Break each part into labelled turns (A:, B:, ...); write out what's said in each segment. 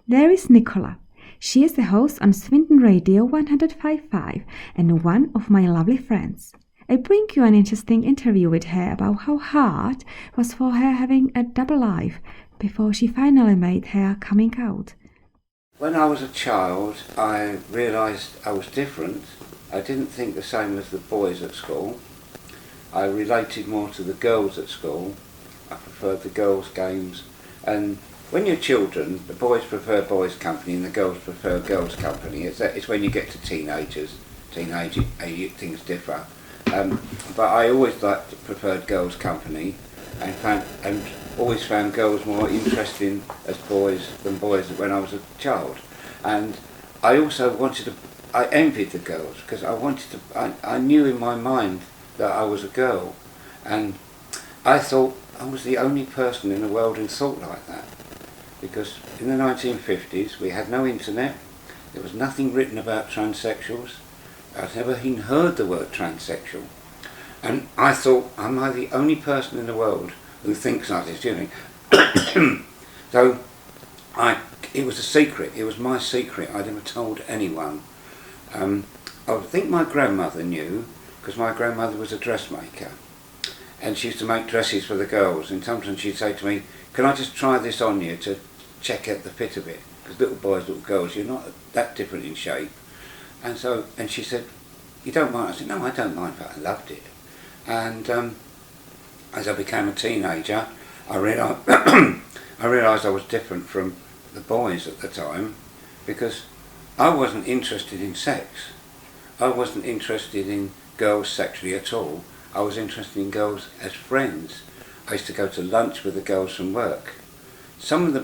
A: There is Nichola. She is the host on Swindon Radio 105.5 and one of my lovely friends. I bring you an interesting interview with her about how hard it was for her having a double life before she finally made her coming out.
B: When I was a child, I realised I was different. I didn't think the same as the boys at school. I related more to the girls at school. I preferred the girls' games. And when you're children, the boys prefer boys' company and the girls prefer girls' company. It's when you get to teenagers, things differ. But I always preferred girls' company and always found girls more interesting as boys than boys when I was a child. And I also I envied the girls because I knew in my mind that I was a girl, and I thought I was the only person in the world who thought like that. Because in the 1950s we had no internet, there was nothing written about transsexuals. I'd never even heard the word transsexual. And I thought, am I the only person in the world who thinks like this, you know? So it was a secret, it was my secret, I never told anyone. I think my grandmother knew, because my grandmother was a dressmaker. And she used to make dresses for the girls, and sometimes she'd say to me, can I just try this on you to check out the fit of it? Because little boys, little girls, you're not that different in shape. And she said, you don't mind? I said, no, I don't mind, but I loved it. And as I became a teenager, I realised I was different from the boys at the time, because I wasn't interested in sex. I wasn't interested in girls sexually at all. I was interested in girls as friends. I used to go to lunch with the girls from work. Some of the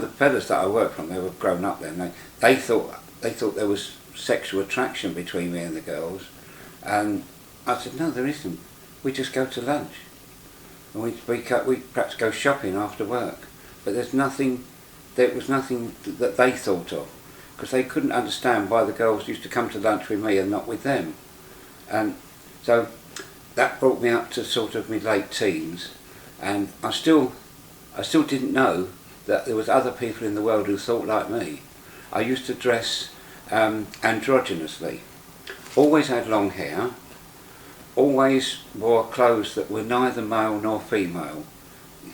B: fellas that I worked from, they were grown up then. They thought there was sexual attraction between me and the girls, and I said, no, there isn't. We just go to lunch, and we perhaps go shopping after work. But there was nothing that they thought of, because they couldn't understand why the girls used to come to lunch with me and not with them. And so that brought me up to sort of my late teens, and I still didn't know that there was other people in the world who thought like me. I used to dress androgynously, always had long hair, always wore clothes that were neither male nor female.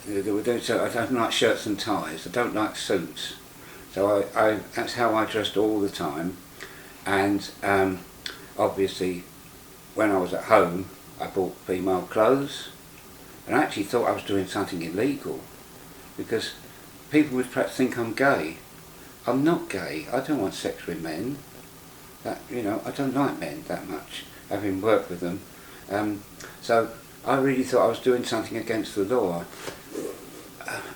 B: I don't like shirts and ties, I don't like suits, so that's how I dressed all the time. And obviously when I was at home I bought female clothes, and I actually thought I was doing something illegal, because people would perhaps think I'm gay. I'm not gay, I don't want sex with men. I don't like men that much, having worked with them. So I really thought I was doing something against the law.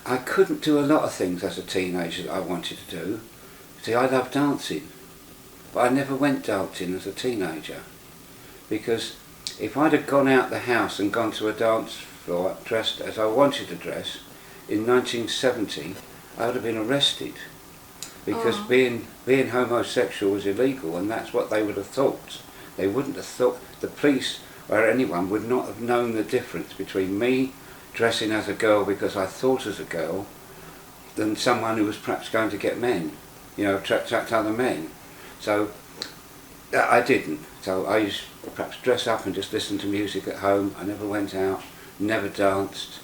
B: I couldn't do a lot of things as a teenager that I wanted to do. See, I love dancing, but I never went dancing as a teenager, because if I'd have gone out the house and gone to a dance floor dressed as I wanted to dress in 1970, I would have been arrested, because being homosexual was illegal, and that's what they would have thought. They wouldn't have thought, the police or anyone would not have known the difference between me dressing as a girl because I thought as a girl, than someone who was perhaps going to get men, attract other men. So I didn't. So I used to perhaps dress up and just listen to music at home. I never went out, never danced.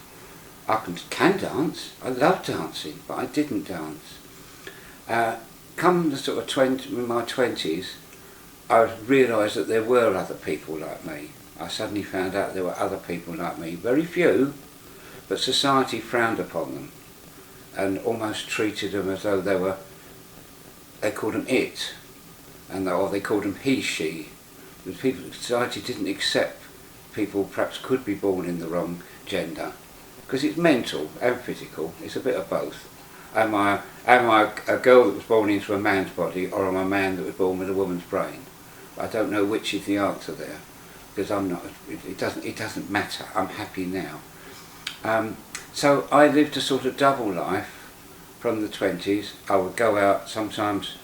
B: I can dance, I love dancing, but I didn't dance. Come the sort of in my 20s, I realised that there were other people like me. I suddenly found out there were other people like me, very few, but society frowned upon them and almost treated them as though they called them it, or they called them he, she. Society didn't accept people perhaps could be born in the wrong gender, because it's mental and physical, it's a bit of both. Am I a girl that was born into a man's body, or am I a man that was born with a woman's brain? I don't know which is the answer there, because I'm not. It doesn't matter. I'm happy now. So I lived a sort of double life from the 20s. I would go out sometimes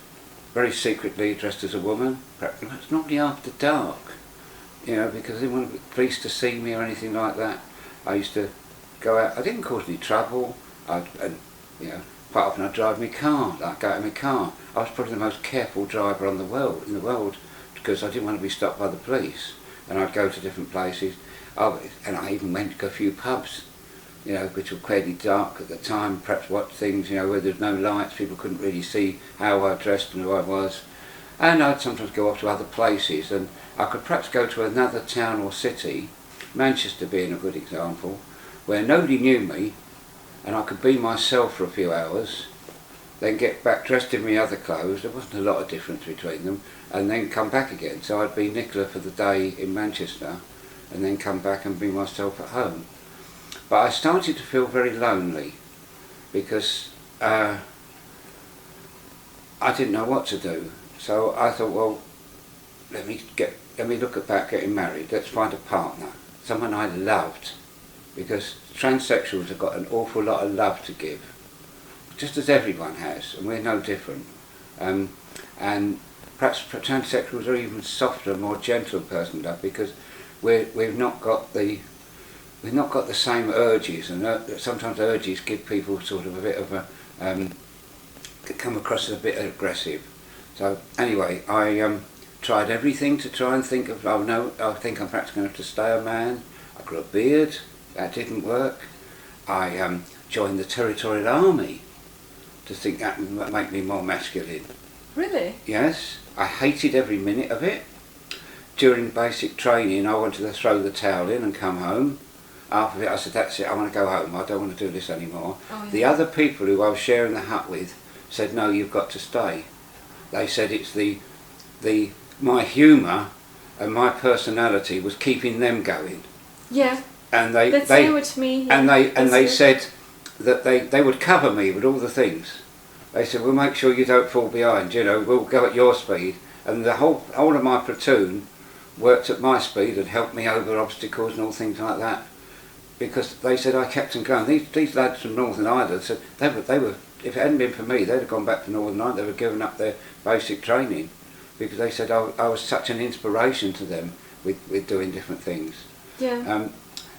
B: very secretly dressed as a woman. It's normally after dark, because I didn't want the police to see me or anything like that. I used to go out. I didn't cause any trouble. quite often I'd drive my car, like go out in my car. I was probably the most careful driver in the world, because I didn't want to be stopped by the police. And I'd go to different places. And I even went to a few pubs, you know, which were fairly dark at the time, perhaps watch things, you know, where there's no lights, people couldn't really see how I dressed and who I was. And I'd sometimes go off to other places, and I could perhaps go to another town or city, Manchester being a good example, where nobody knew me, and I could be myself for a few hours, then get back dressed in my other clothes, there wasn't a lot of difference between them, and then come back again. So I'd be Nichola for the day in Manchester, and then come back and be myself at home. But I started to feel very lonely, because I didn't know what to do. So I thought, well, let me look about getting married, let's find a partner, someone I loved, because transsexuals have got an awful lot of love to give, just as everyone has, and we're no different. And perhaps transsexuals are even softer, more gentle person love, because we've not got the same urges, and sometimes urges give people sort of a bit of a come across as a bit aggressive. So anyway, I tried everything to try and think of, oh no, I think I'm perhaps going to have to stay a man. I grew a beard, that didn't work. I joined the Territorial Army to think that would make me more masculine.
C: Really?
B: Yes, I hated every minute of it. During basic training I wanted to throw the towel in and come home. After it I said, that's it, I want to go home, I don't want to do this anymore.
C: Oh, yeah.
B: The other people who I was sharing the hut with said, no, you've got to stay. They said it's my humour and my personality was keeping them going.
C: Yeah.
B: And
C: That's same with me. Yeah.
B: And they said that they would cover me with all the things. They said, we'll make sure you don't fall behind, you know, we'll go at your speed. And the whole of my platoon worked at my speed and helped me over obstacles and all things like that. Because they said I kept them going. These lads from Northern Ireland said they were if it hadn't been for me, they'd have gone back to Northern Ireland. They were giving up their basic training, because they said I was such an inspiration to them with doing different things.
C: Yeah.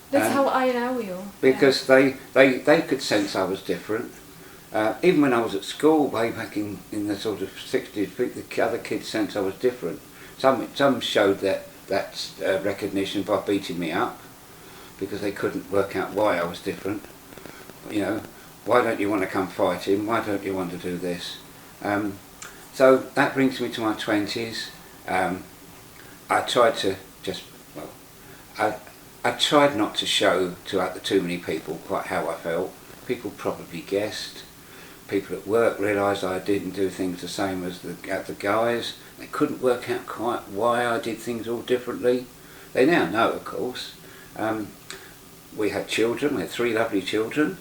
C: That's how I know you.
B: Because they could sense I was different. Even when I was at school way back in the sort of 60s, the other kids sensed I was different. Some showed that recognition by beating me up, because they couldn't work out why I was different. You know, why don't you want to come fighting? Why don't you want to do this? So that brings me to my 20s. I tried to I tried not to show to too many people quite how I felt. People probably guessed. People at work realised I didn't do things the same as the guys. They couldn't work out quite why I did things all differently. They now know, of course. We had children. We had 3 lovely children.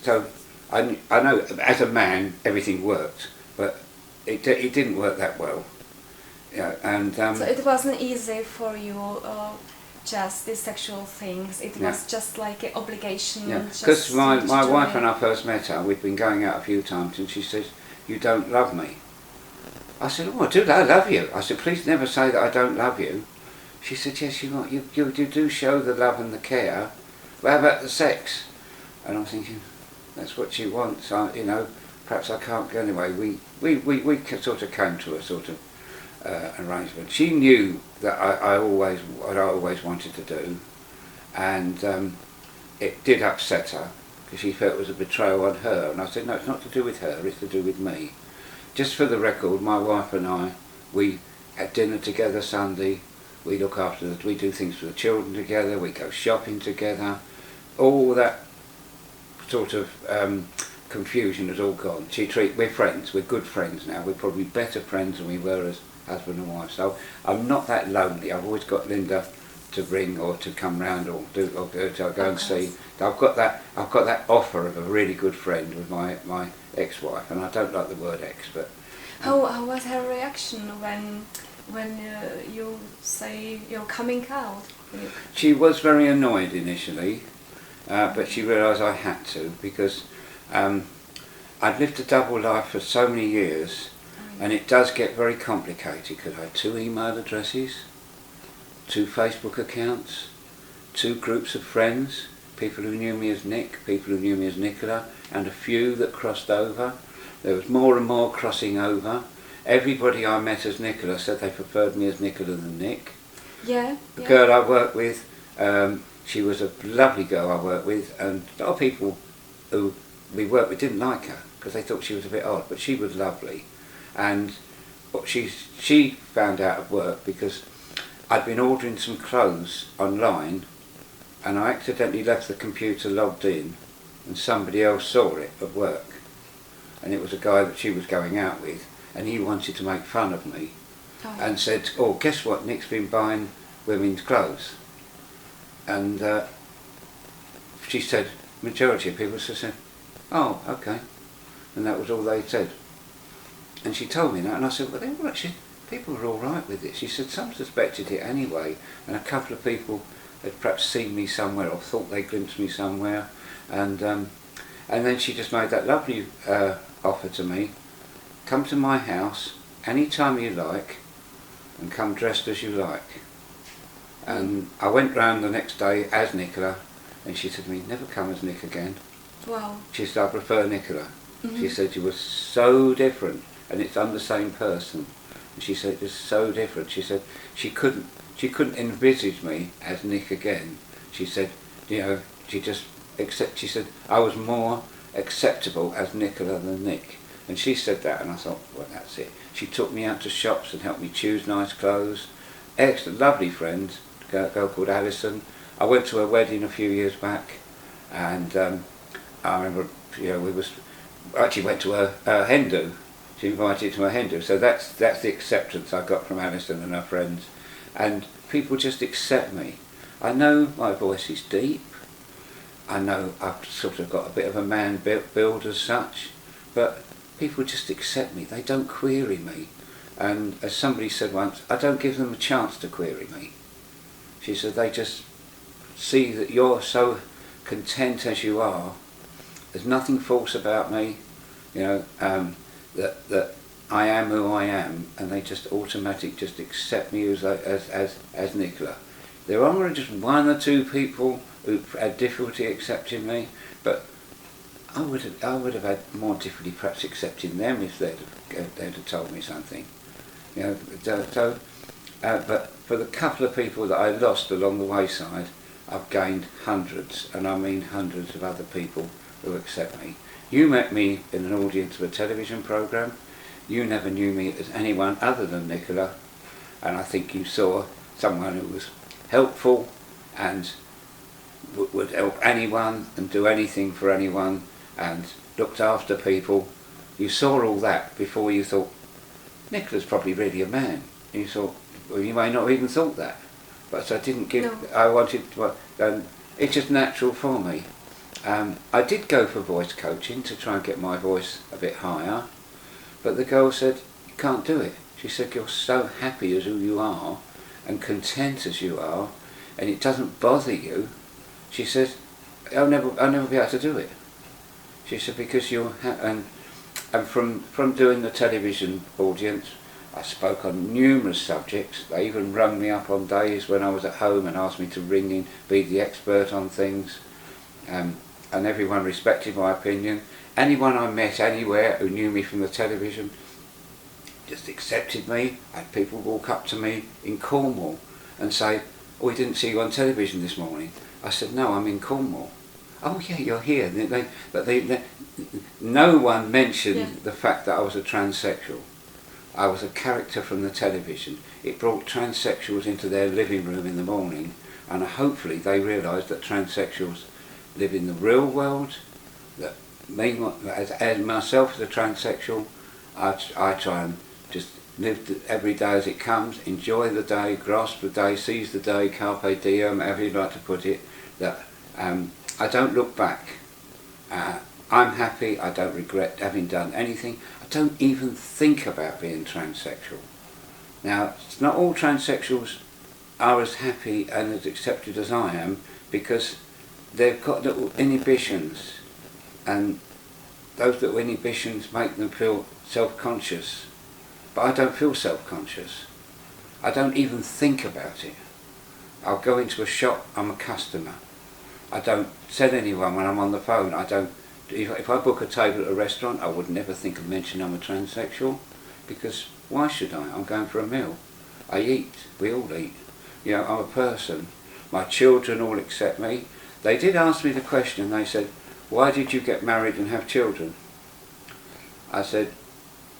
B: So I know as a man everything worked, but it didn't work that well. Yeah, and
C: so it wasn't easy for you. Just these sexual things. It was just like an obligation.
B: Yeah, because my wife and I first met her, we'd been going out a few times, and she says, "You don't love me." I said, "Oh, I love you." I said, "Please never say that I don't love you." She said, "Yes, you do show the love and the care. But how about the sex?" And I'm thinking, that's what she wants. You know, perhaps I can't go anyway. We sort of came to a sort of arrangement. She knew that I always wanted to do, and it did upset her, because she felt it was a betrayal on her. And I said, no, it's not to do with her, it's to do with me. Just for the record, my wife and I, we had dinner together Sunday. We look after we do things for the children together. We go shopping together. All that sort of confusion has all gone. We're friends. We're good friends now. We're probably better friends than we were as husband and wife. So I'm not that lonely. I've always got Linda to ring or to come round or go and see. I've got that offer of a really good friend with my ex-wife, and I don't like the word ex, but
C: how was her reaction when you say you're coming out?
B: She was very annoyed initially, but she realised I had to, because I'd lived a double life for so many years. And it does get very complicated, because I had 2 email addresses, 2 Facebook accounts, 2 groups of friends, people who knew me as Nick, people who knew me as Nichola, and a few that crossed over. There was more and more crossing over. Everybody I met as Nichola said they preferred me as Nichola than Nick.
C: Yeah.
B: The girl I worked with, she was a lovely girl I worked with, and a lot of people who we worked with didn't like her because they thought she was a bit odd, but she was lovely. And what she found out at work because I'd been ordering some clothes online and I accidentally left the computer logged in and somebody else saw it at work, and it was a guy that she was going out with, and he wanted to make fun of me and said, oh, guess what, Nick's been buying women's clothes. And she said, majority of people said, oh, okay, and that was all they said. And she told me that, and I said, well, they were actually, people were all right with it. She said some suspected it anyway, and a couple of people had perhaps seen me somewhere or thought they glimpsed me somewhere, and then she just made that lovely offer to me: come to my house any time you like, and come dressed as you like. And I went round the next day as Nichola, and she said to me, never come as Nick again.
C: Wow.
B: She said, I prefer Nichola. She said you were so different, and it's I'm the same person. And she said it was so different. She said she couldn't envisage me as Nick again. She said, you know, she said I was more acceptable as Nichola than Nick. And she said that, and I thought, well, that's it. She took me out to shops and helped me choose nice clothes. Excellent, lovely friend, a girl called Alison. I went to her wedding a few years back, and I remember, you know, I actually went to her hen do. She invited to her hen do. So that's the acceptance I got from Alison and her friends. And people just accept me. I know my voice is deep. I know I've sort of got a bit of a man build as such, but people just accept me. They don't query me. And as somebody said once, I don't give them a chance to query me. She said they just see that you're so content as you are. There's nothing false about me, you know, that I am who I am, and they just automatically just accept me as Nichola. There are just one or two people who had difficulty accepting me, but I would have had more difficulty perhaps accepting them if they'd have told me something, you know. But for the couple of people that I lost along the wayside, I've gained hundreds, and I mean hundreds of other people who accept me. You met me in an audience of a television programme. You never knew me as anyone other than Nichola, and I think you saw someone who was helpful and would help anyone and do anything for anyone and looked after people. You saw all that before you thought, Nichola's probably really a man. And you thought, well, you may not have even thought that. But so I didn't give, no. I wanted, it's just natural for me. I did go for voice coaching to try and get my voice a bit higher, but the girl said, you can't do it. She said, you're so happy as who you are and content as you are, and it doesn't bother you. She said, I'll never be able to do it. She said, because you're and from doing the television audience, I spoke on numerous subjects. They even rung me up on days when I was at home and asked me to ring in, be the expert on things. And everyone respected my opinion. Anyone I met anywhere who knew me from the television just accepted me. I had people walk up to me in Cornwall and say, oh, we didn't see you on television this morning. I said, no, I'm in Cornwall. Oh yeah, you're here. No one mentioned the fact that I was a transsexual. I was a character from the television. It brought transsexuals into their living room in the morning, and hopefully they realised that transsexuals live in the real world. That me, as myself as a transsexual, I try and just live every day as it comes, enjoy the day, grasp the day, seize the day, carpe diem, however you'd like to put it. That I don't look back. I'm happy. I don't regret having done anything. I don't even think about being transsexual. Now, it's not all transsexuals are as happy and as accepted as I am, because they've got little inhibitions, and those little inhibitions make them feel self-conscious. But I don't feel self-conscious. I don't even think about it. I'll go into a shop, I'm a customer. I don't tell anyone when I'm on the phone. I don't. If I book a table at a restaurant, I would never think of mentioning I'm a transsexual, because why should I? I'm going for a meal. I eat. We all eat. You know, I'm a person. My children all accept me. They did ask me the question. They said, "Why did you get married and have children?" I said,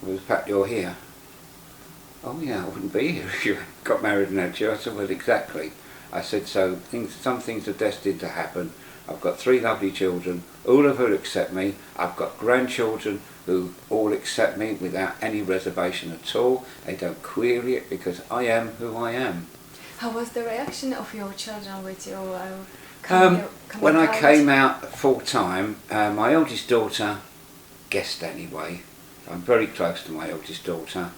B: "Well, the fact you're here." "Oh yeah, I wouldn't be here if you got married and had children." I said, "Well, exactly." I said, "So some things are destined to happen. I've got 3 lovely children, all of whom accept me. I've got grandchildren who all accept me without any reservation at all. They don't query it because I am who I am."
C: How was the reaction of your children with you
B: When I
C: out?
B: came out full time, my eldest daughter guessed anyway. I'm very close to my eldest daughter.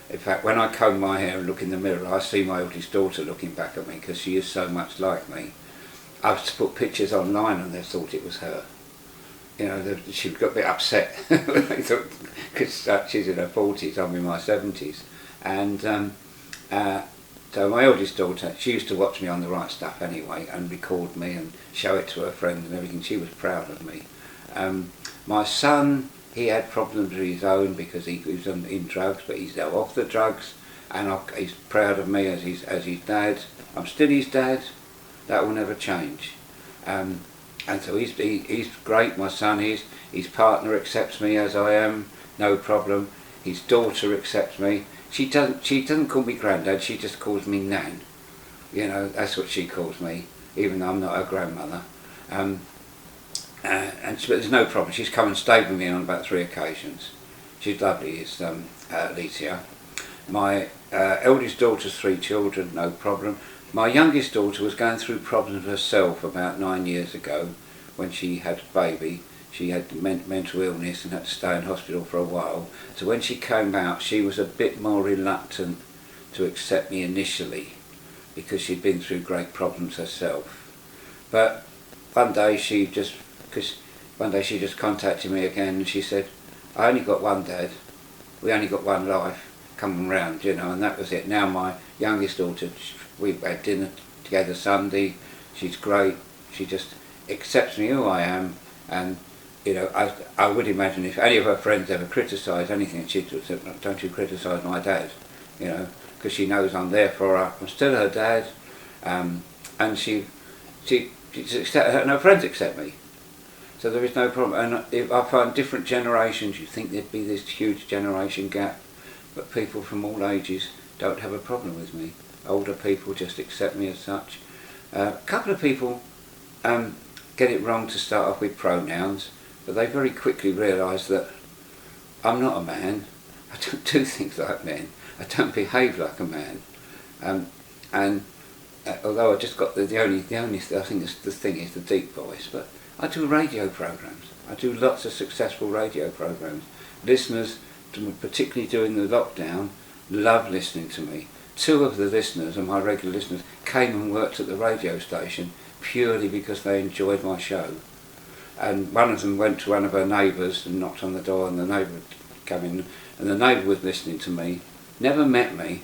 B: In fact, when I comb my hair and look in the mirror, I see my eldest daughter looking back at me because she is so much like me. I've put pictures online and they thought it was her. You know, she got a bit upset because she's in her 40s, I'm in my 70s. And so my eldest daughter, she used to watch me on The Right Stuff anyway and record me and show it to her friends and everything. She was proud of me. My son, he had problems of his own because he was in drugs, but he's now off the drugs, and he's proud of me as his dad. I'm still his dad. That will never change. And so he's great. My son, his partner accepts me as I am, no problem. His daughter accepts me. She doesn't call me granddad. She just calls me Nan. You know, that's what she calls me, even though I'm not her grandmother. But there's no problem. She's come and stayed with me on about 3 occasions. She's lovely, is Alicia. My eldest daughter's 3 children, no problem. My youngest daughter was going through problems herself about 9 years ago when she had a baby. She had mental illness and had to stay in hospital for a while. So when she came out, she was a bit more reluctant to accept me initially because she'd been through great problems herself. But one day she just contacted me again and she said, "I only got one dad. We only got one life coming round, you know," and that was it. Now my youngest daughter, we had dinner together Sunday. She's great. She just accepts me who I am, and you know, I would imagine if any of her friends ever criticised anything, she'd say, "Don't you criticise my dad," you know, because she knows I'm there for her. I'm still her dad, and she and her friends accept me. So there is no problem. And if I find different generations, you think there'd be this huge generation gap, but people from all ages don't have a problem with me. Older people just accept me as such. A couple of people get it wrong to start off with pronouns, but they very quickly realise that I'm not a man. I don't do things like men. I don't behave like a man. Although I just got the only I think the thing is the deep voice, but I do radio programs. I do lots of successful radio programs. Listeners, particularly during the lockdown, love listening to me. 2 of the listeners, and my regular listeners, came and worked at the radio station purely because they enjoyed my show. And one of them went to one of her neighbours and knocked on the door, and the neighbour came in, and the neighbour was listening to me, never met me,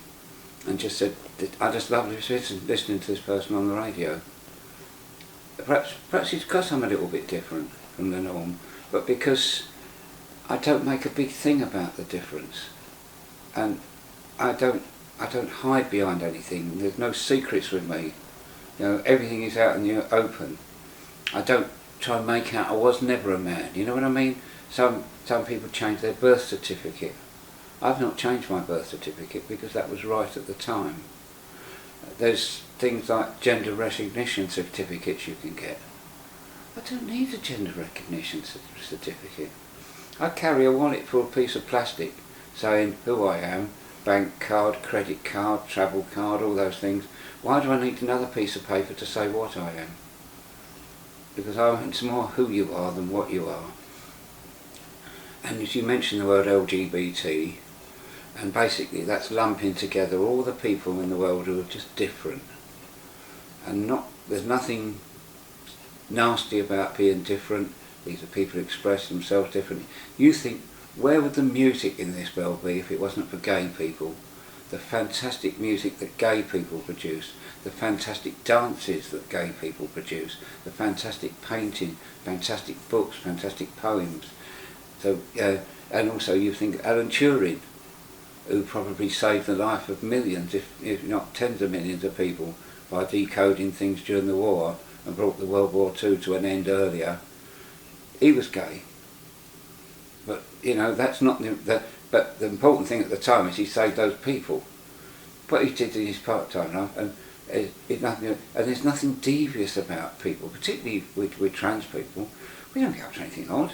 B: and just said, "I just love listening to this person on the radio." Perhaps it's because I'm a little bit different from the norm, but because I don't make a big thing about the difference, and I don't hide behind anything. There's no secrets with me. You know, everything is out in the open. I don't try and make out I was never a man. You know what I mean? Some people change their birth certificate. I've not changed my birth certificate because that was right at the time. There's things like gender recognition certificates you can get. I don't need a gender recognition certificate. I carry a wallet full of piece of plastic saying who I am, bank card, credit card, travel card, all those things. Why do I need another piece of paper to say what I am? Because it's more who you are than what you are. And as you mentioned the word LGBT, and basically that's lumping together all the people in the world who are just different. And there's nothing nasty about being different. These are people who express themselves differently. You think, where would the music in this world be if it wasn't for gay people? the fantastic music that gay people produce, the fantastic dances that gay people produce, the fantastic painting, fantastic books, fantastic poems. So, and also you think Alan Turing, who probably saved the life of millions, if not tens of millions of people, by decoding things during the war and brought the World War II to an end earlier. He was gay. But, that's not but the important thing at the time is he saved those people. What he did in his part-time life, and there's nothing devious about people, particularly with trans people. We don't get up to anything odd.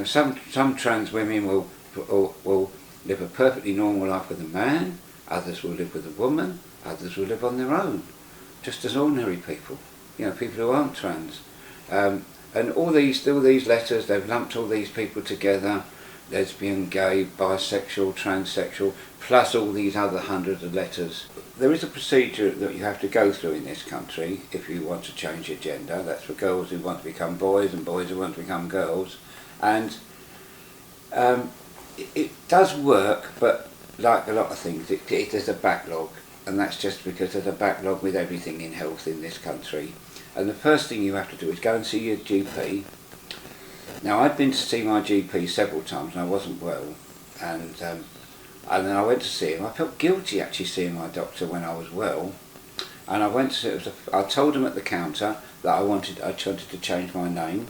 B: Some trans women will live a perfectly normal life with a man, others will live with a woman, others will live on their own, just as ordinary people, people who aren't trans. And all these letters, they've lumped all these people together, lesbian, gay, bisexual, transsexual, plus all these other hundreds of letters. There is a procedure that you have to go through in this country if you want to change your gender. That's for girls who want to become boys and boys who want to become girls. And it does work, but like a lot of things, there's a backlog, and that's just because there's a backlog with everything in health in this country. And the first thing you have to do is go and see your GP. Now, I'd been to see my GP several times and I wasn't well, and then I went to see him. I felt guilty actually seeing my doctor when I was well, and I went to. I told him at the counter that I wanted to change my name,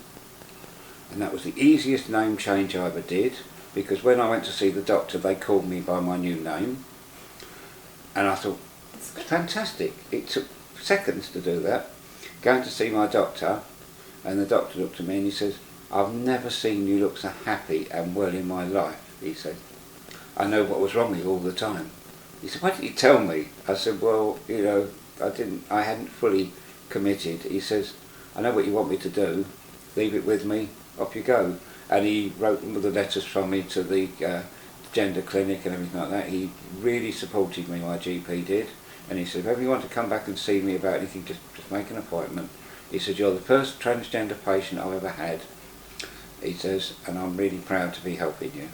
B: and that was the easiest name change I ever did, because when I went to see the doctor, they called me by my new name, and I thought, it's fantastic. It took seconds to do that. Going to see my doctor, and the doctor looked at me and he says, "I've never seen you look so happy and well in my life," he said. "I know what was wrong with you all the time." He said, "Why didn't you tell me?" I said, "Well, I hadn't fully committed." He says, "I know what you want me to do. Leave it with me, off you go." And he wrote all the letters from me to the gender clinic and everything like that. He really supported me, my GP did. And he said, if ever you want to come back and see me about anything, just make an appointment. He said, "You're the first transgender patient I've ever had." He says, "and I'm really proud to be helping you."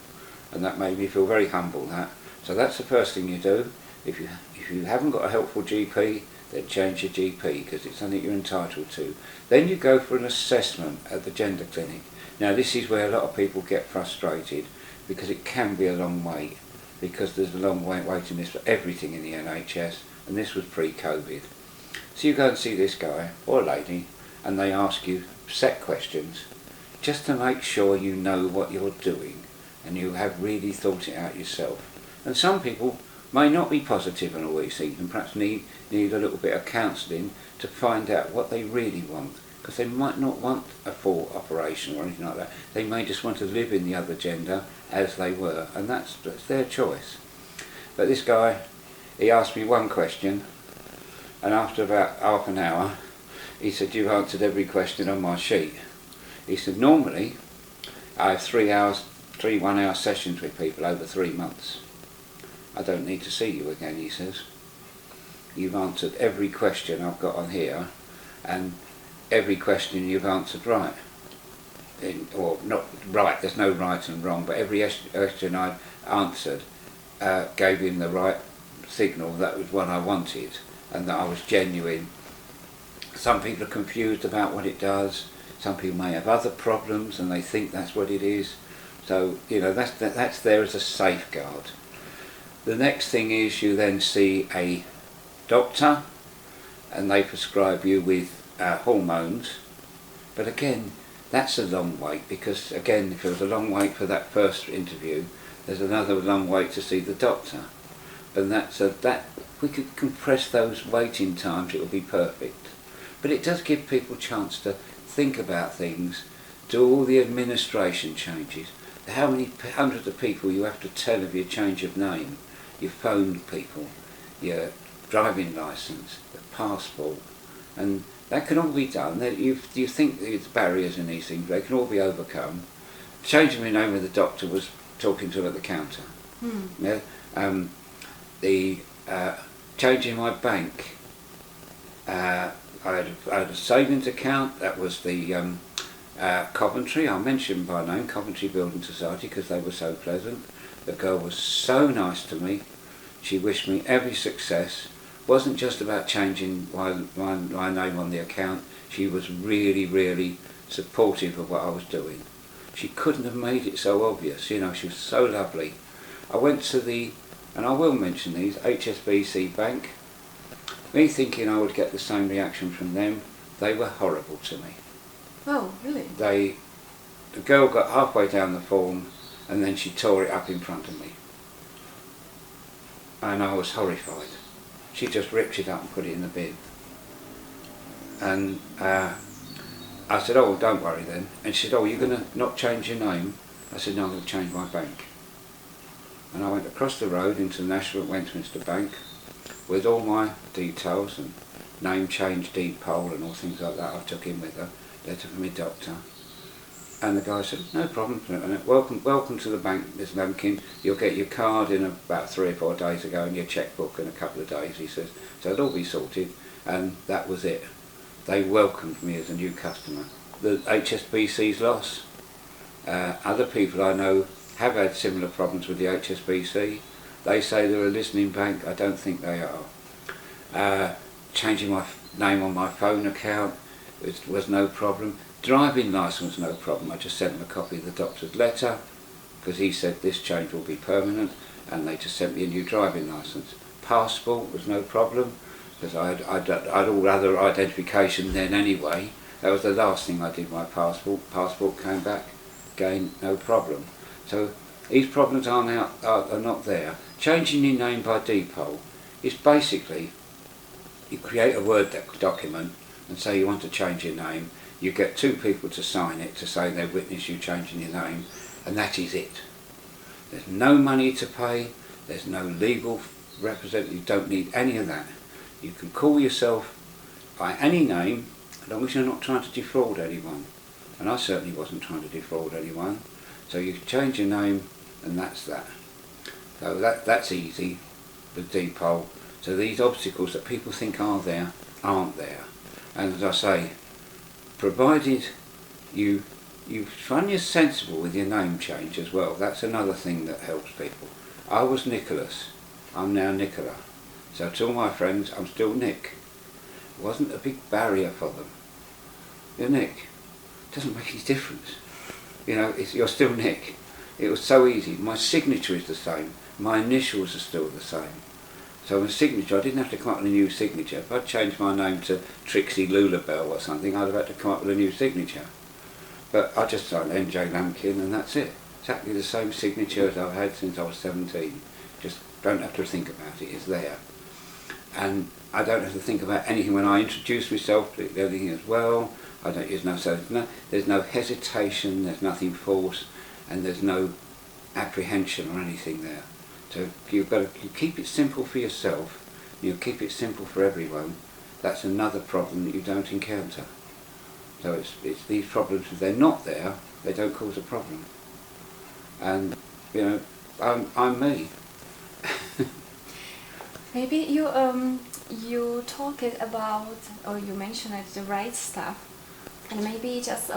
B: And that made me feel very humble, that. So that's the first thing you do. If you haven't got a helpful GP, then change your GP, because it's something you're entitled to. Then you go for an assessment at the gender clinic. Now this is where a lot of people get frustrated, because it can be a long wait, because there's a long waiting list for everything in the NHS, and this was pre-COVID. So you go and see this guy or lady, and they ask you set questions, just to make sure you know what you're doing, and you have really thought it out yourself. And some people may not be positive on all these things, and perhaps need a little bit of counselling to find out what they really want, because they might not want a full operation or anything like that. They may just want to live in the other gender as they were, and that's their choice. But this guy, he asked me one question, and after about half an hour, he said, "You've answered every question on my sheet." He said, "Normally, I have 3 1-hour sessions with people over 3 months. I don't need to see you again," he says. "You've answered every question I've got on here, and every question you've answered right. Or not right, there's no right and wrong, but every question I answered gave him the right signal that was what I wanted, and that I was genuine. Some people are confused about what it does. Some people may have other problems and they think that's what it is. So, that's there as a safeguard. The next thing is you then see a doctor, and they prescribe you with hormones. But again, that's a long wait, because again, if there was a long wait for that first interview, there's another long wait to see the doctor. And if we could compress those waiting times, it would be perfect. But it does give people a chance to think about things, do all the administration changes, how many hundreds of people you have to tell of your change of name, your phone people, your driving licence, the passport, and that can all be done. You think there's barriers in these things, they can all be overcome. Changing my name with the doctor was talking to him at the counter. Yeah? Changing my bank, I had a savings account. That was the Coventry, I'll mention by name, Coventry Building Society, because they were so pleasant. The girl was so nice to me. She wished me every success. Wasn't just about changing my name on the account. She was really, really supportive of what I was doing. She couldn't have made it so obvious, you know, she was so lovely. I went to and I will mention these, HSBC Bank. Me thinking I would get the same reaction from them, they were horrible to me.
C: Oh, really?
B: The girl got halfway down the form and then she tore it up in front of me. And I was horrified. She just ripped it up and put it in the bin. And I said, oh, don't worry then. And she said, oh, you're going to not change your name? I said, no, I'm going to change my bank. And I went across the road into the National Westminster Bank with all my details and name change, deed poll and all things like that I took in with her, letter from my doctor. And the guy said, no problem, welcome to the bank, Miss Lumpkin. You'll get your card in about 3 or 4 days ago and your chequebook in a couple of days, he says. So it'll all be sorted. And that was it. They welcomed me as a new customer. The HSBC's loss. Other people I know have had similar problems with the HSBC. They say they're a listening bank. I don't think they are. Changing my name on my phone account was no problem. Driving licence, no problem. I just sent them a copy of the doctor's letter because he said this change will be permanent, and they just sent me a new driving licence. Passport was no problem because I'd all other identification then anyway. That was the last thing I did, my passport. Passport came back, again, no problem. So these problems are not there. Changing your name by depot is basically, you create a Word document and say you want to change your name. You get 2 people to sign it to say they witness you changing your name, and that is it. There's no money to pay, there's no legal representative, you don't need any of that. You can call yourself by any name, as long as you're not trying to defraud anyone. And I certainly wasn't trying to defraud anyone. So you can change your name, and that's that. So that's easy, the depot. So these obstacles that people think are there, aren't there. And as I say, provided you find you're sensible with your name change as well, that's another thing that helps people. I was Nicholas, I'm now Nichola. So to all my friends, I'm still Nick. It wasn't a big barrier for them. You're Nick. It doesn't make any difference. You know, you're still Nick. It was so easy. My signature is the same. My initials are still the same. So my signature, I didn't have to come up with a new signature. If I'd changed my name to Trixie Lulabelle or something, I'd have had to come up with a new signature. But I just signed NJ Lumpkin and that's it. Exactly the same signature as I've had since I was 17. Just don't have to think about it, it's there. And I don't have to think about anything when I introduce myself to everything as well. There's no hesitation, there's nothing false, and there's no apprehension or anything there. So you keep it simple for yourself, you keep it simple for everyone. That's another problem that you don't encounter. So it's these problems, if they're not there, they don't cause a problem. And you know, I'm me.
C: Maybe you talk it about, or you mention it, the right stuff. And maybe just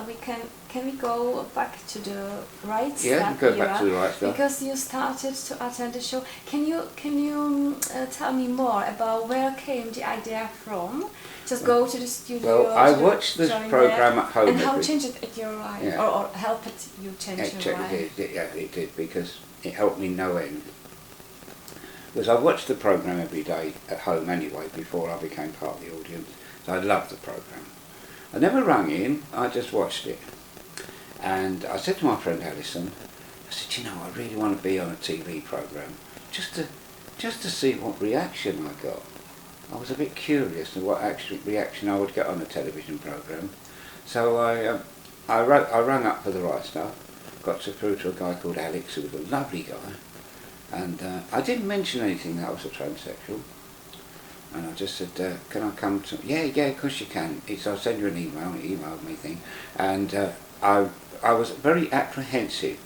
C: can we go back to the right stuff?
B: Yeah, go back to the right stuff.
C: Because you started to attend the show. Can you tell me more about where came the idea from? Just go to the studio.
B: Well, I watched this program at home.
C: And how changed it your life,
B: yeah.
C: or helped you change your life?
B: It did, because it helped me no end. Because I watched the program every day at home anyway before I became part of the audience. So I loved the program. I never rang in, I just watched it. And I said to my friend Alison, I said, you know, I really want to be on a TV programme, just to see what reaction I got. I was a bit curious of what reaction I would get on a television programme. So I rang up for the right stuff, got through to a guy called Alex, who was a lovely guy. And I didn't mention anything that I was a transsexual. And I just said, can I come to... Yeah, of course you can. I'll send you an email. He emailed me thing. And I was very apprehensive.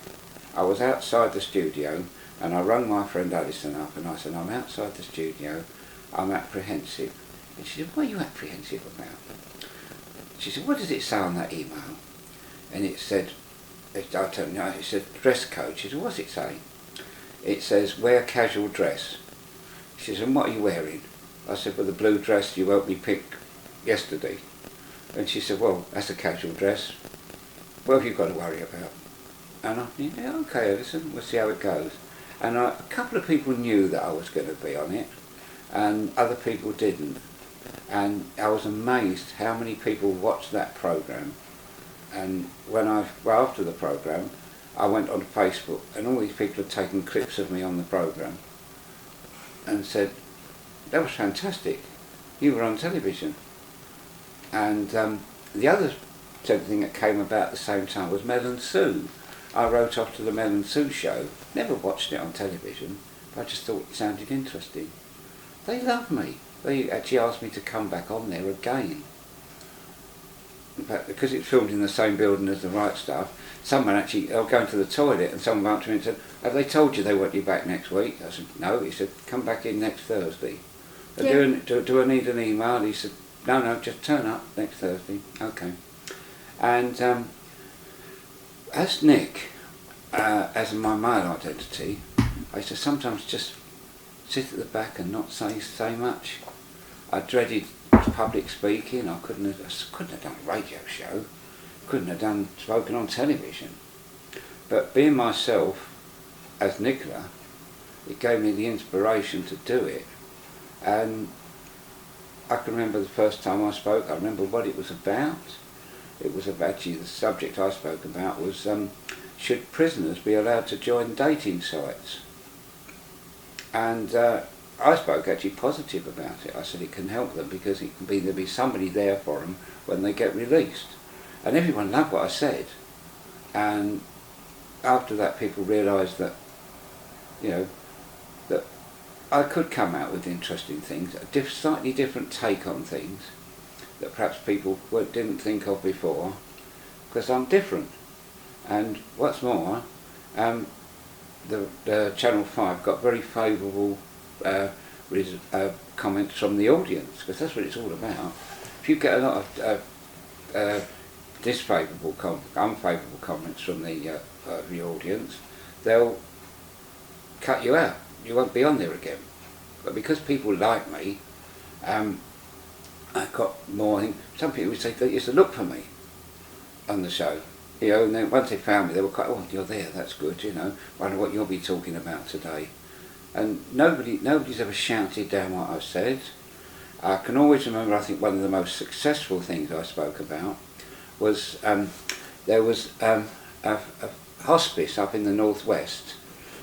B: I was outside the studio and I rang my friend Alison up and I said, I'm outside the studio, I'm apprehensive. And she said, what are you apprehensive about? She said, what does it say on that email? And it said, it said dress code. She said, what's it say? It says, wear casual dress. She said, and what are you wearing? I said, well, the blue dress you helped me pick yesterday. And she said, well, that's a casual dress. What have you got to worry about? And I said, yeah, okay, listen, we'll see how it goes. And a couple of people knew that I was going to be on it, and other people didn't. And I was amazed how many people watched that programme. And after the programme, I went on Facebook, and all these people had taken clips of me on the programme and said, that was fantastic, you were on television. And the other thing that came about at the same time was Mel and Sue. I wrote off to the Mel and Sue show, never watched it on television, but I just thought it sounded interesting. They love me. They actually asked me to come back on there again. But because it's filmed in the same building as the Right Stuff, someone actually, I was going to the toilet and someone went up to me and said, have they told you they want you back next week? I said, no. He said, come back in next Thursday.
C: Yeah.
B: Do I need an email? He said, no, just turn up next Thursday. Okay. And as Nick, as my male identity, I used to sometimes just sit at the back and not say much. I dreaded public speaking. I couldn't have done a radio show. Couldn't have spoken on television. But being myself as Nichola, it gave me the inspiration to do it. And I can remember the first time I spoke. I remember what it was about. It was actually the subject I spoke about was should prisoners be allowed to join dating sites? And I spoke actually positive about it. I said it can help them because there'll be somebody there for them when they get released. And everyone loved what I said. And after that, people realised that, that I could come out with interesting things, a slightly different take on things that perhaps people didn't think of before, because I'm different. And what's more, the Channel 5 got very favourable comments from the audience, because that's what it's all about. If you get a lot of unfavourable comments from the audience, they'll cut you out. You won't be on there again. But because people like me, I got more. Some people would say they used to look for me on the show, and then once they found me, they were quite, oh, you're there, that's good, wonder what you'll be talking about today. And nobody's ever shouted down what I've said. I can always remember, I think one of the most successful things I spoke about was there was a hospice up in the northwest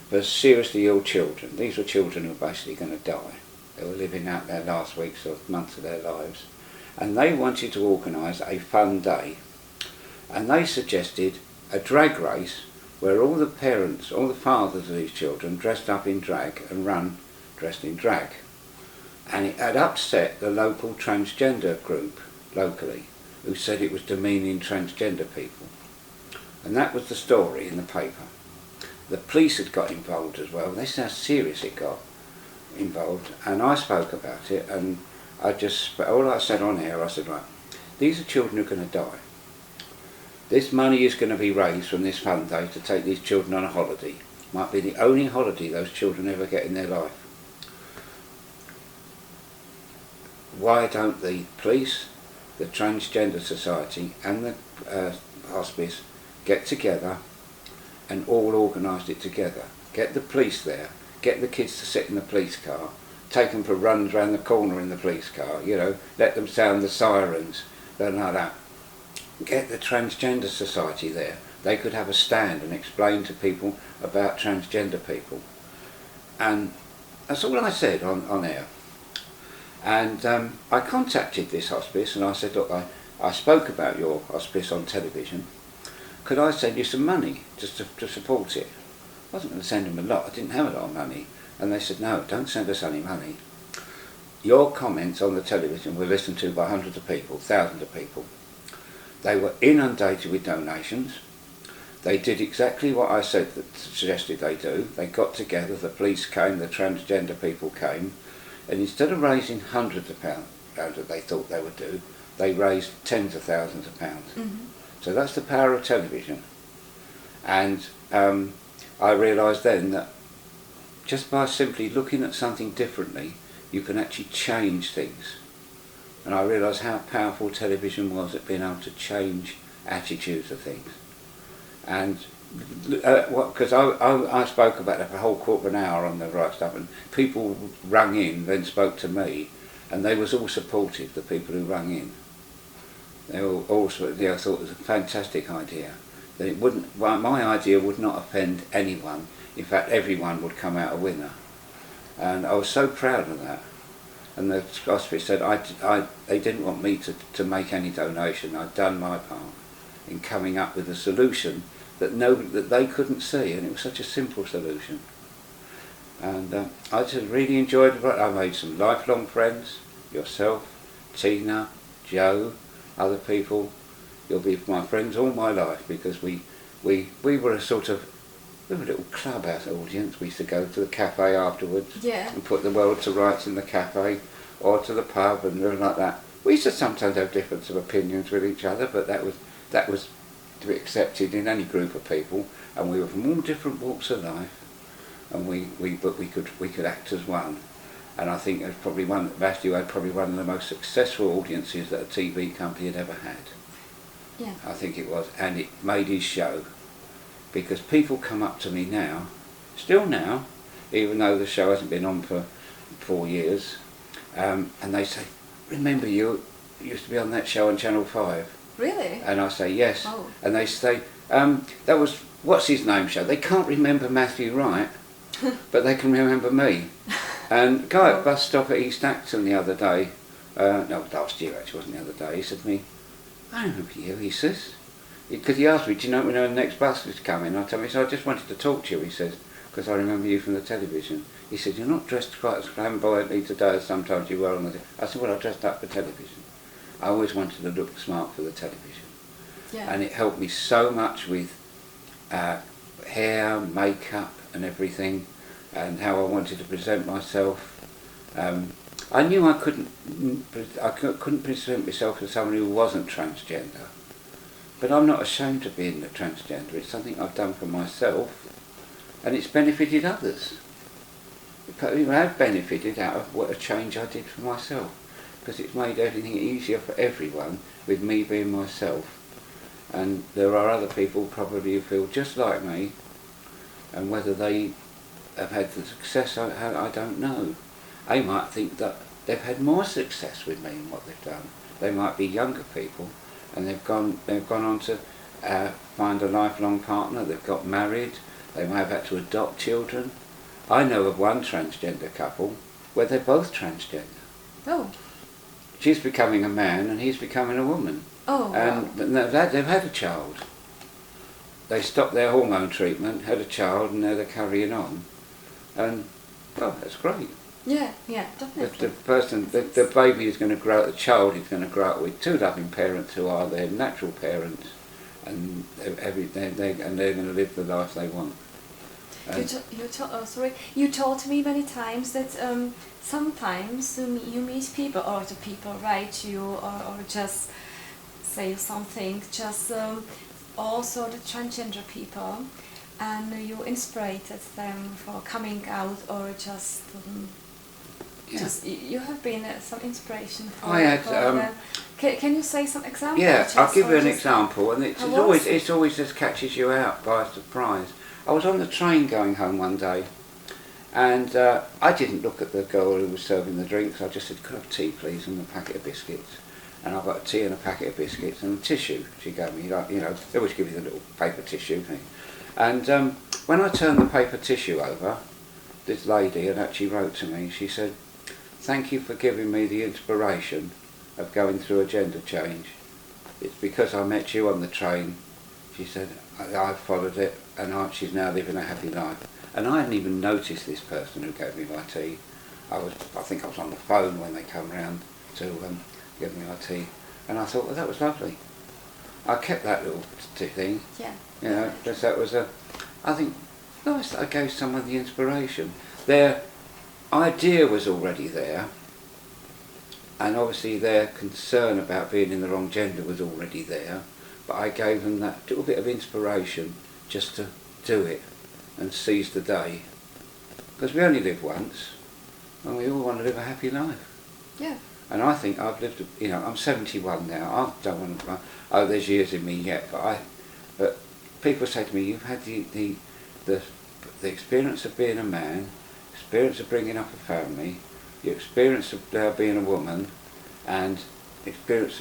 B: for seriously ill children. These were children who were basically going to die. They were living out their last weeks or months of their lives. And they wanted to organise a fun day. And they suggested a drag race where all the parents, all the fathers of these children dressed up in drag and run dressed in drag. And it had upset the local transgender group locally, who said it was demeaning transgender people. And that was the story in the paper. The police had got involved as well. This is how serious it got involved. And I spoke about it, and all I said on air, I said, right, these are children who are going to die. This money is going to be raised from this fun day to take these children on a holiday. Might be the only holiday those children ever get in their life. Why don't the police, the Transgender Society and the hospice get together and all organise it together? Get the police there, get the kids to sit in the police car, take them for runs round the corner in the police car, let them sound the sirens, like that. Get the Transgender Society there. They could have a stand and explain to people about transgender people. And that's all I said on air. And I contacted this hospice and I said, look, I spoke about your hospice on television. Could I send you some money just to support it? I wasn't going to send them a lot. I didn't have a lot of money. And they said, no, don't send us any money. Your comments on the television were listened to by hundreds of people, thousands of people. They were inundated with donations. They did exactly what I suggested they do. They got together, the police came, the transgender people came, and instead of raising hundreds of pounds that they thought they would do, they raised tens of thousands of pounds. Mm-hmm. So that's the power of television. And I realised then that just by simply looking at something differently, you can actually change things. And I realised how powerful television was at being able to change attitudes of things. And because I spoke about it for a whole quarter of an hour on the right stuff, and people rang in, then spoke to me, and they was all supportive, the people who rang in. They all also, thought it was a fantastic idea. That it wouldn't, well, my idea would not offend anyone. In fact, everyone would come out a winner. And I was so proud of that. And the hospice said they didn't want me to make any donation. I'd done my part in coming up with a solution that they couldn't see, and it was such a simple solution. And I just really enjoyed it. I made some lifelong friends, yourself, Tina, Joe, other people. You'll be my friends all my life, because we were a sort of, we were a little clubhouse audience. We used to go to the cafe afterwards,
C: Yeah.
B: and put the world to rights in the cafe, or to the pub and everything like that. We used to sometimes have difference of opinions with each other, but that was to be accepted in any group of people, and we were from all different walks of life, and we could act as one. And I think it was probably Matthew had probably one of the most successful audiences that a TV company had ever had.
C: Yeah.
B: I think it was, and it made his show, because people come up to me now, still now, even though the show hasn't been on for 4 years, and they say, "Remember you used to be on that show on Channel 5?"
C: Really?
B: And I say, "Yes."
C: Oh.
B: And they say, "That was, what's his name show?" They can't remember Matthew Wright, but they can remember me. And a guy at bus stop at East Acton the other day, no, last year actually, wasn't the other day, he said to me, "I remember you," he says. Because he asked me, "Do you know when the next bus is coming?" I told him, "So I just wanted to talk to you," he says, "because I remember you from the television." He said, "You're not dressed quite as flamboyantly today as sometimes you were on the..." I said, "Well, I dressed up for television. I always wanted to look smart for the television."
C: Yeah.
B: And it helped me so much with hair, makeup and everything, and how I wanted to present myself. I knew I couldn't present myself as someone who wasn't transgender, but I'm not ashamed of being a transgender. It's something I've done for myself, and it's benefited others. I've benefited out of what a change I did for myself, because it's made everything easier for everyone with me being myself. And there are other people probably who feel just like me, and whether they have had the success I don't know. They might think that they've had more success with me in what they've done. They might be younger people, and they've gone on to find a lifelong partner. They've got married. They may have had to adopt children. I know of one transgender couple where they're both transgender.
C: Oh.
B: She's becoming a man and he's becoming a woman.
C: Oh.
B: And
C: Wow.
B: they've had a child. They stopped their hormone treatment, had a child, and now they're carrying on. And, well, that's great.
C: Yeah. Yeah. Definitely.
B: The baby is going to grow up, the child is going to grow up with two loving parents who are their natural parents, and they're going to live the life they want.
C: You told me many times that sometimes you meet people, or the people write you, or just say something, just also the transgender people, and you inspired them for coming out, or just you have been some inspiration for,
B: I had,
C: for them. Can you say some examples?
B: Yeah, I'll give you an
C: just
B: example, and it's always just catches you out by surprise. I was on the train going home one day, and I didn't look at the girl who was serving the drinks. I just said, "Could I have tea, please, and a packet of biscuits?" And I got a tea and a packet of biscuits and a tissue. She gave me, like, you know, they always give you the little paper tissue thing. And when I turned the paper tissue over, this lady had actually wrote to me. She said, "Thank you for giving me the inspiration of going through a gender change. It's because I met you on the train." She said, I followed it, and she's now living a happy life. And I hadn't even noticed this person who gave me my tea. I think I was on the phone when they come round to give me my tea. And I thought, well, that was lovely. I kept that little thing.
C: Yeah.
B: You know, because that was I think, nice that I gave someone the inspiration. Their idea was already there, and obviously their concern about being in the wrong gender was already there, but I gave them that little bit of inspiration just to do it and seize the day. because we only live once, and we all want to live a happy life.
C: Yeah.
B: And I think I've lived, I'm 71 now. I don't want to. There's years in me yet, but people say to me, you've had the experience of being a man, experience of bringing up a family, the experience of being a woman, and experience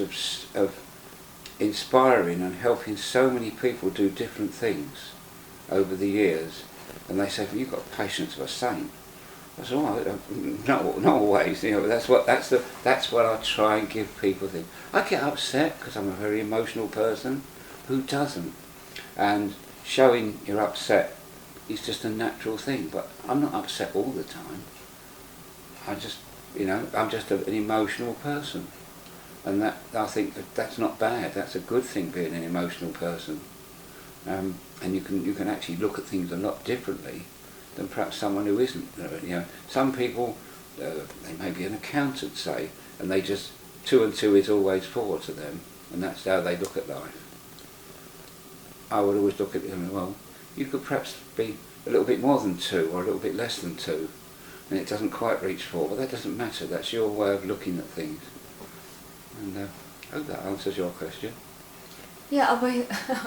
B: of inspiring and helping so many people do different things over the years. And they say, well, you've got the patience of a saint. I said, oh, not always. That's what I try and give people. I get upset because I'm a very emotional person. Who doesn't? And showing you're upset is just a natural thing. But I'm not upset all the time. I'm just an emotional person, and I think that's not bad. That's a good thing, being an emotional person. And you can actually look at things a lot differently than perhaps someone who isn't. Some people, they may be an accountant, say, and they just 2 and 2 is always 4 to them, and that's how they look at life. I would always look at them, well, you could perhaps be a little bit more than 2 or a little bit less than 2, and it doesn't quite reach 4, but that doesn't matter. That's your way of looking at things. And I hope that answers your question.
C: Yeah,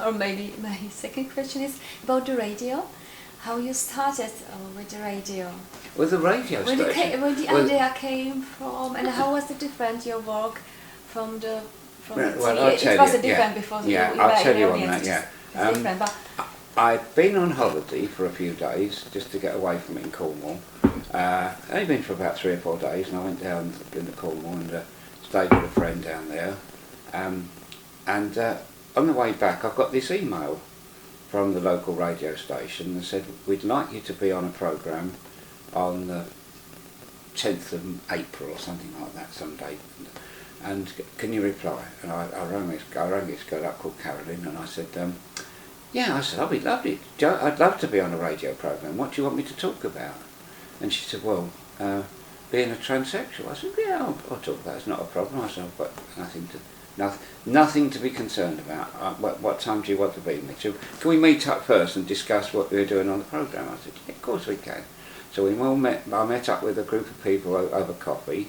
C: or maybe my second question is about the radio. How you started with the radio?
B: With the radio station?
C: Where the idea came from, and how was it different, your work from the
B: Well,
C: TV?
B: I'll tell
C: It was
B: you,
C: different before you
B: I'll
C: were
B: tell you
C: in
B: on
C: the
B: that,
C: audience.
B: yeah.
C: It's different, but
B: I'd been on holiday for a few days just to get away from it in Cornwall. I'd only been for about 3 or 4 days, and I went down into Cornwall and stayed with a friend down there. And on the way back, I got this email from the local radio station that said, we'd like you to be on a programme on the 10th of April or something like that, some date. And can you reply? And I rang this girl up called Carolyn, and I said, yeah, I said, I'd be lovely. I'd love to be on a radio programme. What do you want me to talk about? And she said, well, being a transsexual. I said, yeah, I'll talk about it. It's not a problem. I said, I've got nothing to be concerned about. What time do you want to be, Mitchell? Can we meet up first and discuss what we're doing on the programme? I said, yeah, of course we can. So we all met. I met up with a group of people over coffee.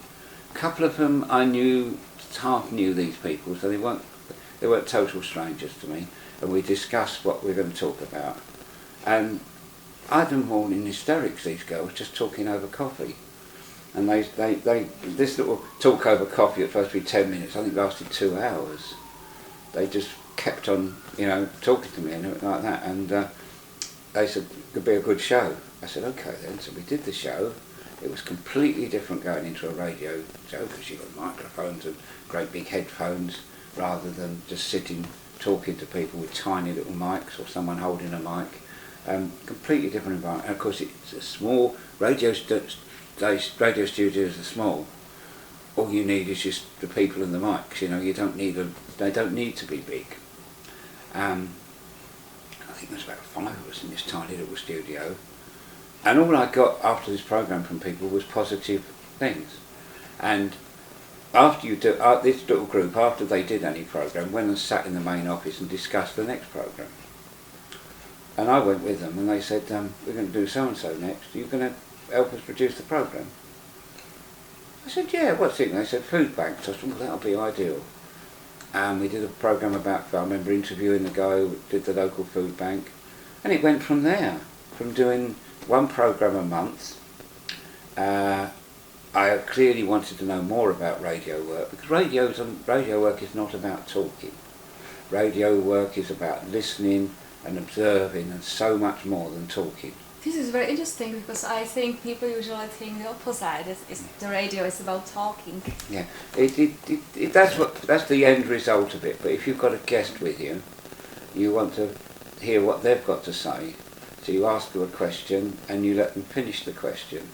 B: A couple of them I knew, half knew these people, so they weren't total strangers to me. And we discussed what we were going to talk about. And I had them all in hysterics, these girls, just talking over coffee. And this little talk over coffee, it was supposed to be 10 minutes, I think lasted 2 hours. They just kept on, talking to me and everything like that. And they said, it could be a good show. I said, okay then. So we did the show. It was completely different going into a radio show, because you've got microphones and great big headphones, rather than just sitting talking to people with tiny little mics or someone holding a mic. Completely different environment. And of course it's a small radio studios are small. All you need is just the people and the mics. You don't need they don't need to be big. I think there's about 5 of us in this tiny little studio, and all I got after this programme from people was positive things. And after you do this little group, after they did any programme, went and sat in the main office and discussed the next programme. And I went with them, and they said, we're going to do so and so next. Are you going to help us produce the programme? I said, yeah, what's it? And they said, food banks. I said, well, that'll be ideal. And we did a programme about, I remember interviewing the guy who did the local food bank, and it went from there, from doing 1 programme a month. I clearly wanted to know more about radio work, because radio work is not about talking. Radio work is about listening and observing, and so much more than talking.
C: this is very interesting, because I think people usually think the opposite. Is the radio is about talking.
B: Yeah, that's the end result of it. But if you've got a guest with you, you want to hear what they've got to say. So you ask them a question and you let them finish the question,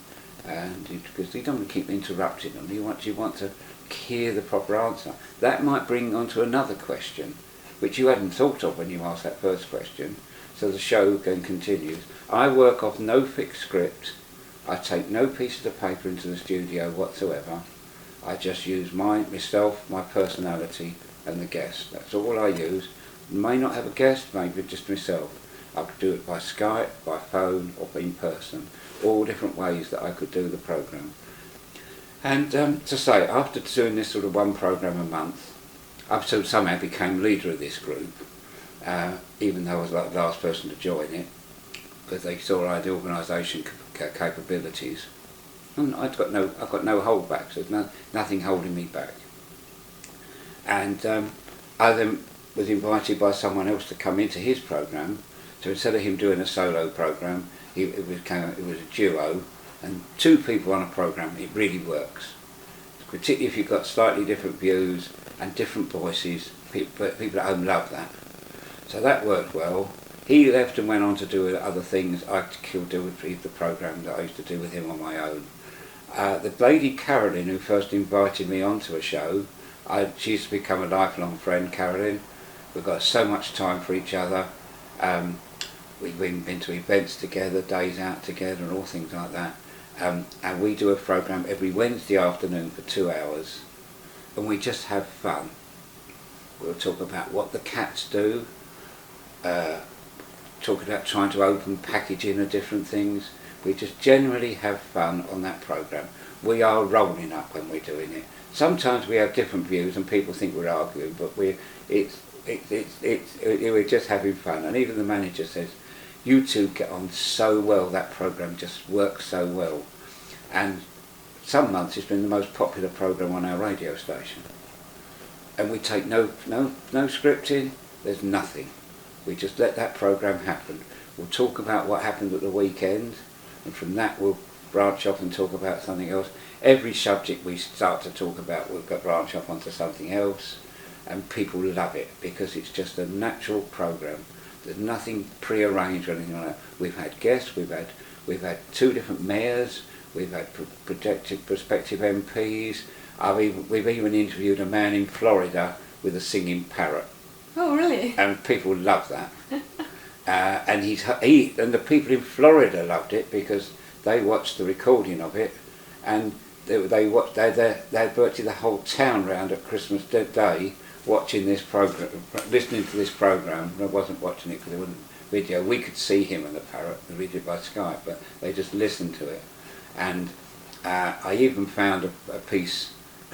B: and because you don't want to keep interrupting them. You want to hear the proper answer. That might bring on to another question, which you hadn't thought of when you asked that first question. So the show then continues. I work off no fixed script. I take no pieces of paper into the studio whatsoever. I just use myself, my personality, and the guest. That's all I use. May not have a guest, maybe just myself. I could do it by Skype, by phone, or in person. All different ways that I could do the programme. And to say, after doing this sort of one programme a month, I somehow became leader of this group, even though I was like the last person to join it, because they saw I had the organisation capabilities. And I've got no holdbacks. There's nothing holding me back. And I then was invited by someone else to come into his programme. So instead of him doing a solo programme, it was a duo, and two people on a programme. It really works, particularly if you've got slightly different views and different voices. People at home love that. So that worked well. He left and went on to do other things. I could do with the programme that I used to do with him on my own. The lady Carolyn, who first invited me onto a show, she's become a lifelong friend, Carolyn. We've got so much time for each other. We've been to events together, days out together, and all things like that. And we do a programme every Wednesday afternoon for 2 hours, and we just have fun. We'll talk about what the cats do, talk about trying to open packaging of different things. We just generally have fun on that programme. We are rolling up when we're doing it. Sometimes we have different views and people think we're arguing, but we're just having fun. And even the manager says, you two get on so well, that programme just works so well. And some months it's been the most popular programme on our radio station. And we take no scripting, there's nothing. We just let that programme happen. We'll talk about what happened at the weekend, and from that we'll branch off and talk about something else. Every subject we start to talk about, we'll branch off onto something else, and people love it because it's just a natural programme. There's nothing pre-arranged or anything like that. We've had guests, we've had two different mayors, we've had prospective MPs. We've even interviewed a man in Florida with a singing parrot.
C: Oh, really?
B: And people love that. And the people in Florida loved it because they watched the recording of it, and they had virtually the whole town round at Christmas Day watching this program, listening to this program. I wasn't watching it because they wouldn't video. We could see him and the parrot, we did by Skype, but they just listened to it. And I even found a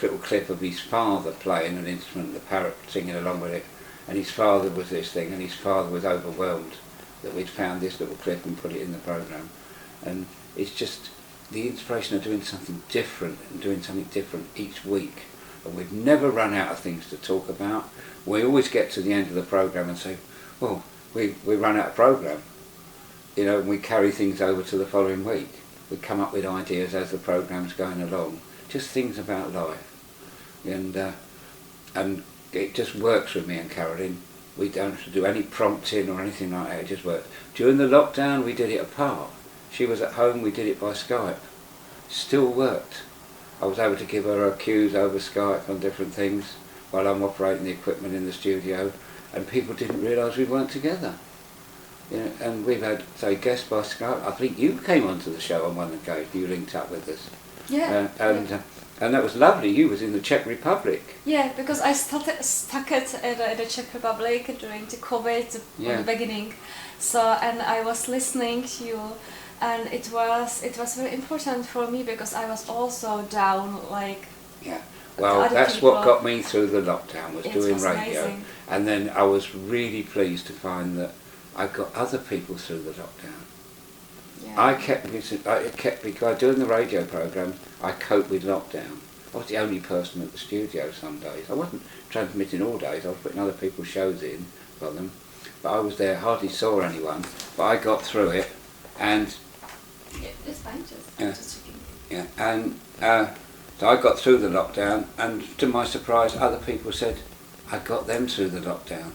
B: little clip of his father playing an instrument, the parrot singing along with it. And his father was this thing, and his father was overwhelmed that we'd found this little clip and put it in the programme. And it's just the inspiration of doing something different and doing something different each week. And we've never run out of things to talk about. We always get to the end of the programme and say, well, we run out of programme. You know, and we carry things over to the following week. We come up with ideas as the programme's going along. Just things about life. And it just works with me and Carolyn. We don't have to do any prompting or anything like that, it just works. During the lockdown we did it apart. She was at home, we did it by Skype. Still worked. I was able to give her cues over Skype on different things while I'm operating the equipment in the studio, and people didn't realise we weren't together. You know, and we've had, say, guests by Skype. I think you came onto the show on one occasion, you linked up with us.
C: Yeah.
B: And that was lovely. You was in the Czech Republic.
C: Yeah, because I stuck it at the Czech Republic during the COVID in the beginning. So, and I was listening to you, and it was very important for me because I was also down, like.
B: Yeah. Well, that's what got me through the lockdown, was doing radio.
C: Amazing.
B: And then I was really pleased to find that I got other people through the lockdown.
C: Yeah.
B: Because doing the radio programme, I coped with lockdown. I was the only person at the studio some days. I wasn't transmitting all days, I was putting other people's shows in for them. But I was there, hardly saw anyone, but I got through it, and...
C: Yeah, it's fine, just checking.
B: Yeah, and so I got through the lockdown, and to my surprise, other people said, I got them through the lockdown.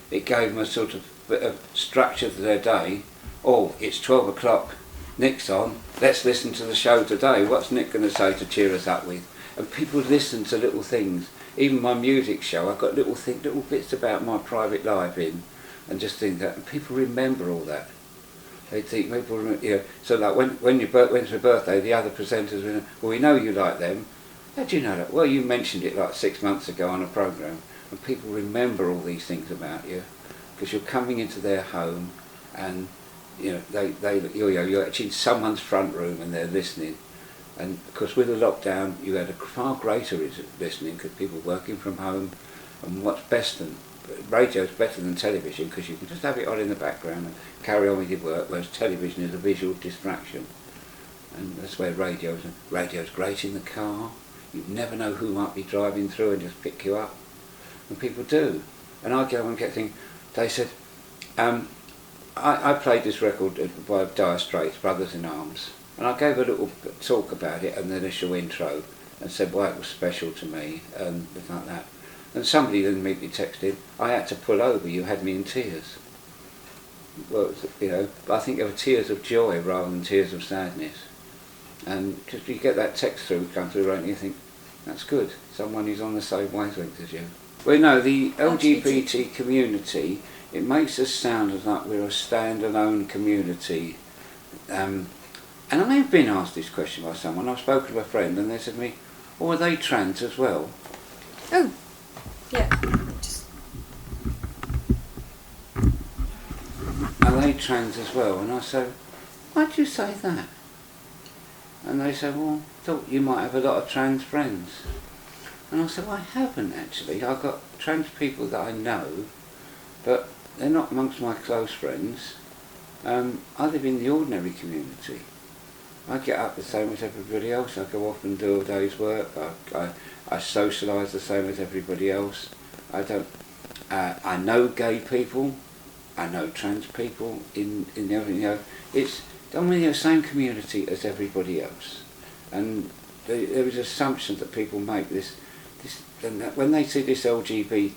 B: It gave them a sort of bit of structure to their day. Oh, it's 12 o'clock, Nick's on, let's listen to the show today. What's Nick going to say to cheer us up with? And people listen to little things. Even my music show, I've got little bits about my private life in, and just think that, and people remember all that. They think people remember, you know, so like when you went to a birthday, the other presenters were, well, we know you like them. How do you know that? Well, you mentioned it like 6 months ago on a programme, and people remember all these things about you, because you're coming into their home, and you know you're actually in someone's front room and they're listening. And of course, with the lockdown, you had a far greater listening because people were working from home. And what's best than radio is better than television because you can just have it on in the background and carry on with your work, whereas television is a visual distraction. And that's where radio's great in the car. You never know who might be driving through and just pick you up. And people do. And I go and get thinking, they said, I played this record by Dire Straits, Brothers in Arms, and I gave a little talk about it and the initial intro and said why it was special to me and things like that. And somebody then immediately texted, I had to pull over, you had me in tears. Well, you know, I think they were tears of joy rather than tears of sadness. And just you get that text through, come through, right, and you think, that's good, someone who's on the same wavelength as you. Well, no, the LGBT community, it makes us sound as like we're a standalone community. And I have been asked this question by someone. I've spoken to a friend and they said to me, oh, are they trans as well?
C: Oh, yeah.
B: Are they trans as well? And I said, why'd you say that? And they said, well, I thought you might have a lot of trans friends. And I said, well, I haven't actually. I've got trans people that I know, but they're not amongst my close friends. I live in the ordinary community. I get up the same as everybody else. I go off and do a day's work. I socialise the same as everybody else. I know gay people. I know trans people. In everything, you know, I'm in the same community as everybody else. And there is assumption that people make this, and that when they see this LGBT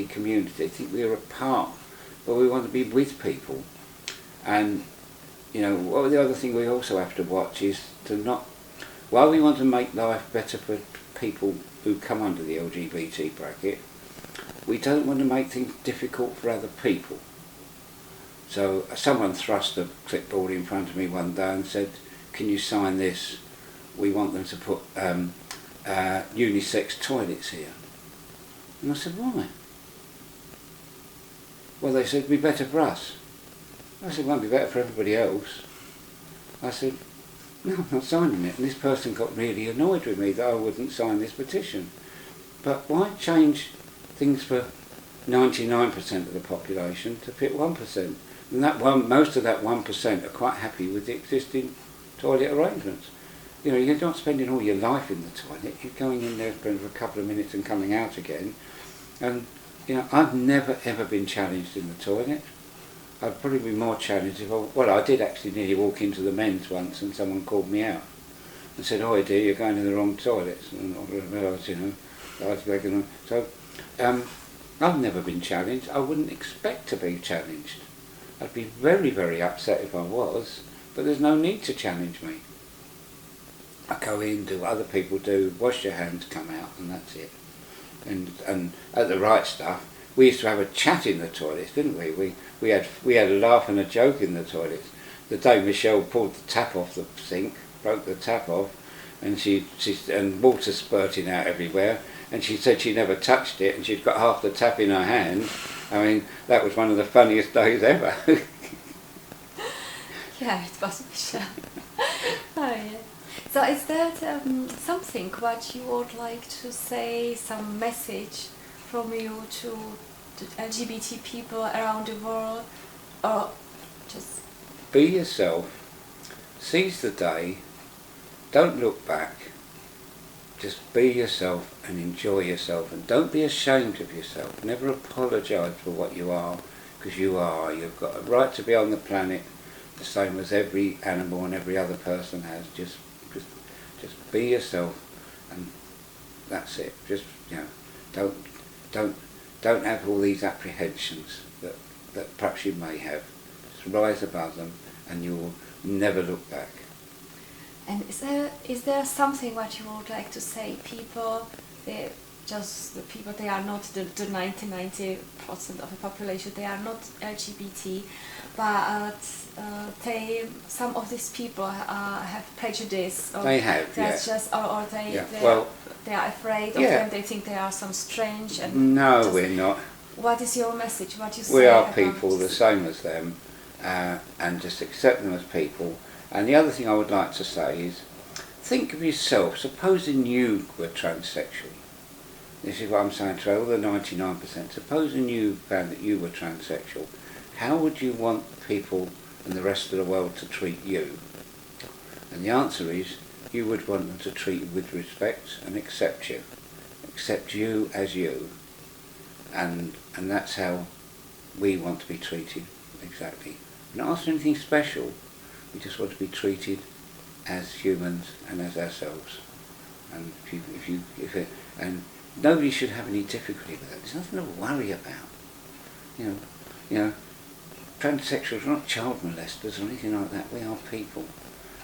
B: community, they think we're apart, but we want to be with people. And you know, well, the other thing we also have to watch is to not, while we want to make life better for people who come under the LGBT bracket, we don't want to make things difficult for other people. So someone thrust a clipboard in front of me one day and said, can you sign this? We want them to put unisex toilets here. And I said, why? Well, they said, it'd be better for us. I said, it won't be better for everybody else. I said, no, I'm not signing it. And this person got really annoyed with me that I wouldn't sign this petition. But why change things for 99% of the population to fit 1%? And that most of that 1% are quite happy with the existing toilet arrangements. You know, you're not spending all your life in the toilet. You're going in there for a couple of minutes and coming out again. And, you know, I've never ever been challenged in the toilet. I'd probably be more challenged if I did actually nearly walk into the men's once and someone called me out and said, oh dear, you're going in the wrong toilets. And I realised, you know, I was going on. So, I've never been challenged. I wouldn't expect to be challenged. I'd be very, very upset if I was, but there's no need to challenge me. I go in, do what other people do, wash your hands, come out, and that's it. And at the Right Stuff, we used to have a chat in the toilets, didn't we? We had a laugh and a joke in the toilets. The day Michelle pulled the tap off the sink, broke the tap off, and and water spurting out everywhere, and she said she never touched it, and she'd got half the tap in her hand. I mean, that was one of the funniest days ever.
C: Yeah, it was Michelle. Oh yeah. So is that something what you would like to say, some message from you to the LGBT people around the world, or just...
B: Be yourself, seize the day, don't look back, just be yourself and enjoy yourself, and don't be ashamed of yourself. Never apologise for what you are, because you are. You've got a right to be on the planet, the same as every animal and every other person has. Just be yourself, and that's it. Just, you know, don't have all these apprehensions that perhaps you may have. Just rise above them, and you will never look back.
C: And is there something what you would like to say? People, they are not the 90% of the population. They are not LGBT, but some of these people have prejudice. Or
B: they have,
C: that's
B: yeah.
C: just, or they are afraid of
B: yeah.
C: them. They think they are some strange. And
B: no, we're not.
C: What is your message? What you say?
B: We are people the same as them, and just accept them as people. And the other thing I would like to say is, think of yourself, supposing you were transsexual. This is what I'm saying to all the 99%. Supposing you found that you were transsexual, how would you want people and the rest of the world to treat you? And the answer is, you would want them to treat you with respect and accept you as you, and that's how we want to be treated, exactly. We're not asking anything special, we just want to be treated as humans and as ourselves. And and nobody should have any difficulty with that. There's nothing to worry about. You know, transsexuals are not child molesters or anything like that. We are people.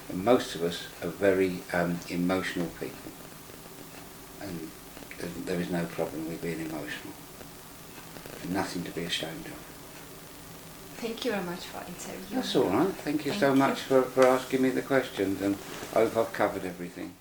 B: And most of us are very emotional people. And there is no problem with being emotional. And nothing to be ashamed of.
C: Thank you very much for interviewing.
B: That's all right. Thank you so much for asking me the questions, and I hope I've covered everything.